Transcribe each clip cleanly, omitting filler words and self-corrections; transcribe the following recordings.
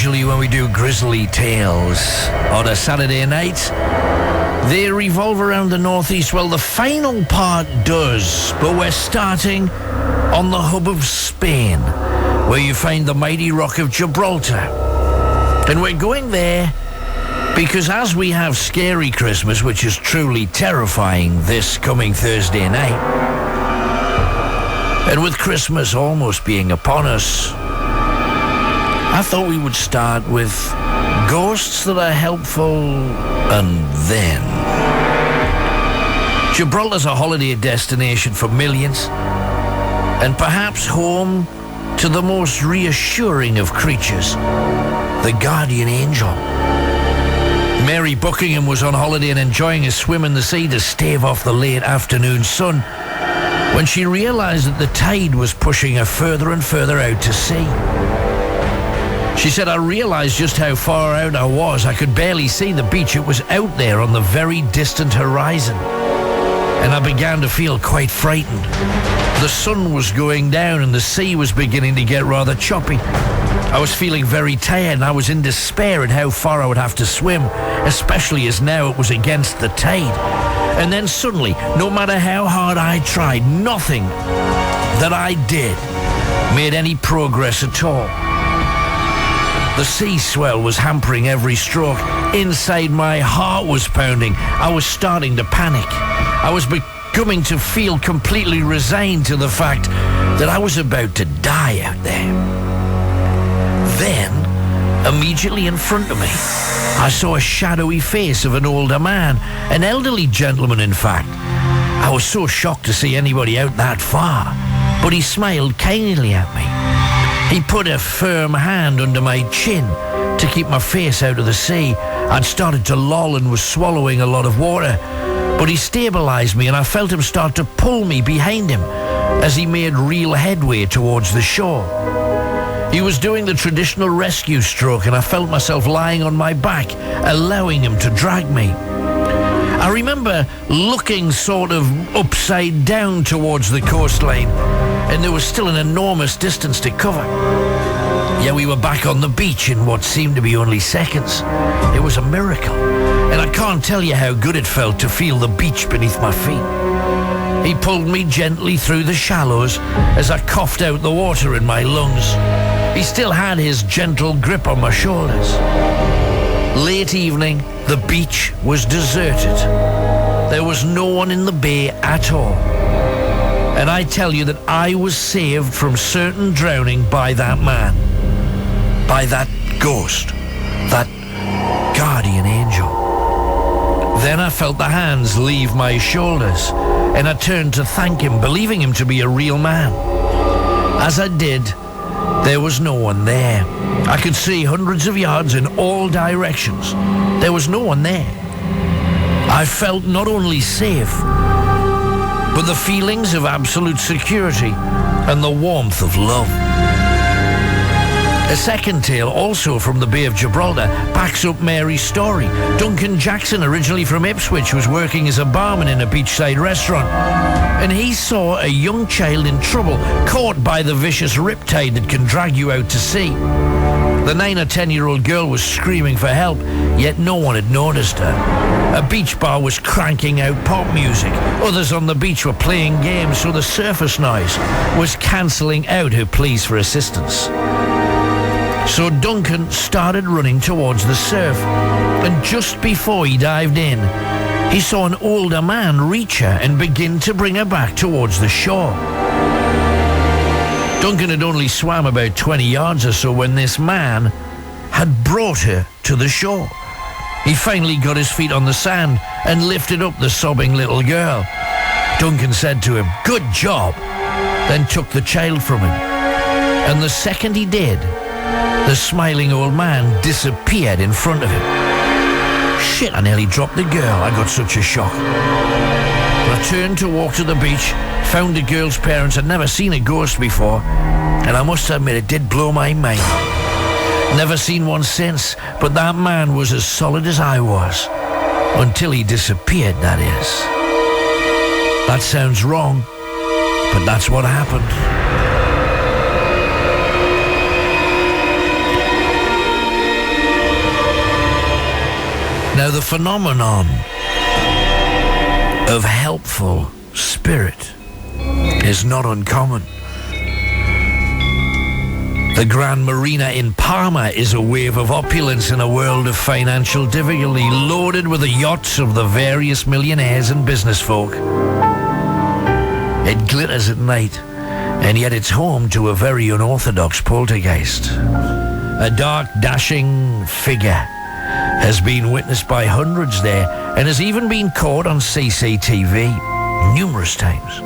usually when we do Grizzly Tales on a Saturday night, they revolve around the northeast. Well, the final part does, but we're starting on the hub of Spain, where you find the mighty rock of Gibraltar. And we're going there because as we have Scary Christmas, which is truly terrifying this coming Thursday night, and with Christmas almost being upon us, I thought we would start with ghosts that are helpful, and then Gibraltar's a holiday destination for millions, and perhaps home to the most reassuring of creatures, the guardian angel. Mary Buckingham was on holiday and enjoying a swim in the sea to stave off the late afternoon sun when she realized that the tide was pushing her further and further out to sea. She said, I realized just how far out I was. I could barely see the beach. It was out there on the very distant horizon. And I began to feel quite frightened. The sun was going down and the sea was beginning to get rather choppy. I was feeling very tired and I was in despair at how far I would have to swim, especially as now it was against the tide. And then suddenly, no matter how hard I tried, nothing that I did made any progress at all. The sea swell was hampering every stroke. Inside, my heart was pounding. I was starting to panic. I was becoming to feel completely resigned to the fact that I was about to die out there. Then, immediately in front of me, I saw a shadowy face of an older man, an elderly gentleman, in fact. I was so shocked to see anybody out that far, but he smiled kindly at me. He put a firm hand under my chin to keep my face out of the sea. I'd started to loll and was swallowing a lot of water, but he stabilized me and I felt him start to pull me behind him as he made real headway towards the shore. He was doing the traditional rescue stroke and I felt myself lying on my back, allowing him to drag me. I remember looking sort of upside down towards the coastline, and there was still an enormous distance to cover. Yeah, we were back on the beach in what seemed to be only seconds. It was a miracle, and I can't tell you how good it felt to feel the beach beneath my feet. He pulled me gently through the shallows as I coughed out the water in my lungs. He still had his gentle grip on my shoulders. Late evening, the beach was deserted. There was no one in the bay at all. And I tell you that I was saved from certain drowning by that man, by that ghost, that guardian angel. Then I felt the hands leave my shoulders, and I turned to thank him, believing him to be a real man. As I did, there was no one there. I could see hundreds of yards in all directions. There was no one there. I felt not only safe, but the feelings of absolute security and the warmth of love. A second tale, also from the Bay of Gibraltar, backs up Mary's story. Duncan Jackson, originally from Ipswich, was working as a barman in a beachside restaurant, and he saw a young child in trouble, caught by the vicious riptide that can drag you out to sea. The 9 or 10-year-old girl was screaming for help, yet no one had noticed her. A beach bar was cranking out pop music. Others on the beach were playing games, so the surface noise was cancelling out her pleas for assistance. So Duncan started running towards the surf, and just before he dived in, he saw an older man reach her and begin to bring her back towards the shore. Duncan had only swam about 20 yards or so when this man had brought her to the shore. He finally got his feet on the sand and lifted up the sobbing little girl. Duncan said to him, "Good job," then took the child from him. And the second he did, the smiling old man disappeared in front of him. Shit, I nearly dropped the girl. I got such a shock. I turned to walk to the beach, found the girl's parents. Had never seen a ghost before, and I must admit it did blow my mind. Never seen one since, but that man was as solid as I was. Until he disappeared, that is. That sounds wrong, but that's what happened. Now, the phenomenon of helpful spirit is not uncommon. The Grand Marina in Palma is a wave of opulence in a world of financial difficulty, loaded with the yachts of the various millionaires and business folk. It glitters at night, and yet it's home to a very unorthodox poltergeist. A dark, dashing figure has been witnessed by hundreds there and has even been caught on CCTV numerous times.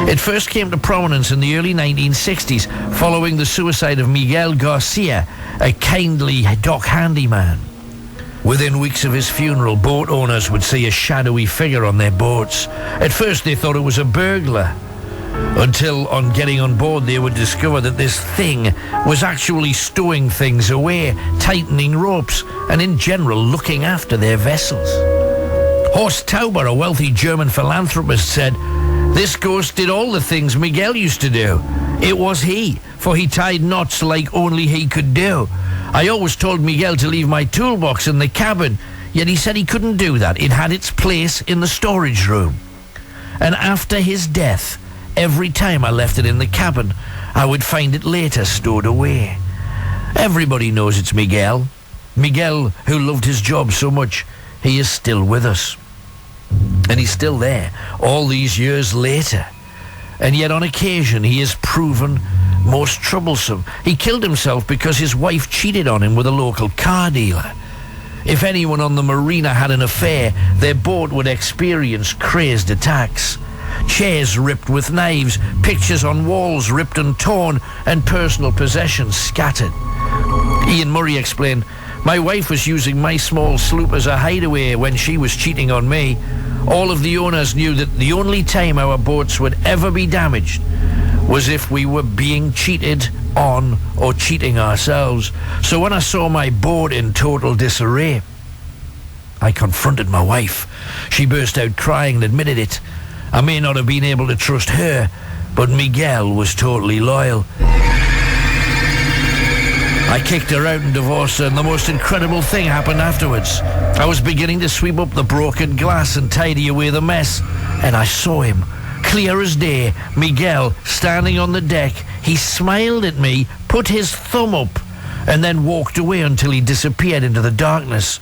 It first came to prominence in the early 1960s following the suicide of Miguel Garcia, a kindly dock handyman. Within weeks of his funeral, boat owners would see a shadowy figure on their boats. At first they thought it was a burglar, until on getting on board they would discover that this thing was actually stowing things away, tightening ropes, and in general looking after their vessels. Horst Tauber, a wealthy German philanthropist, said, "This ghost did all the things Miguel used to do. It was he, for he tied knots like only he could do. I always told Miguel to leave my toolbox in the cabin, yet he said he couldn't do that. It had its place in the storage room. And after his death, every time I left it in the cabin, I would find it later stowed away. Everybody knows it's Miguel. Miguel, who loved his job so much, he is still with us. And he's still there, all these years later. And yet on occasion he is proven most troublesome. He killed himself because his wife cheated on him with a local car dealer. If anyone on the marina had an affair, their boat would experience crazed attacks. Chairs ripped with knives, pictures on walls ripped and torn, and personal possessions scattered. Ian Murray explained, "My wife was using my small sloop as a hideaway when she was cheating on me. All of the owners knew that the only time our boats would ever be damaged was if we were being cheated on or cheating ourselves. So when I saw my boat in total disarray, I confronted my wife. She burst out crying and admitted it. I may not have been able to trust her, but Miguel was totally loyal. I kicked her out and divorced her, and the most incredible thing happened afterwards. I was beginning to sweep up the broken glass and tidy away the mess, and I saw him, clear as day, Miguel, standing on the deck. He smiled at me, put his thumb up, and then walked away until he disappeared into the darkness.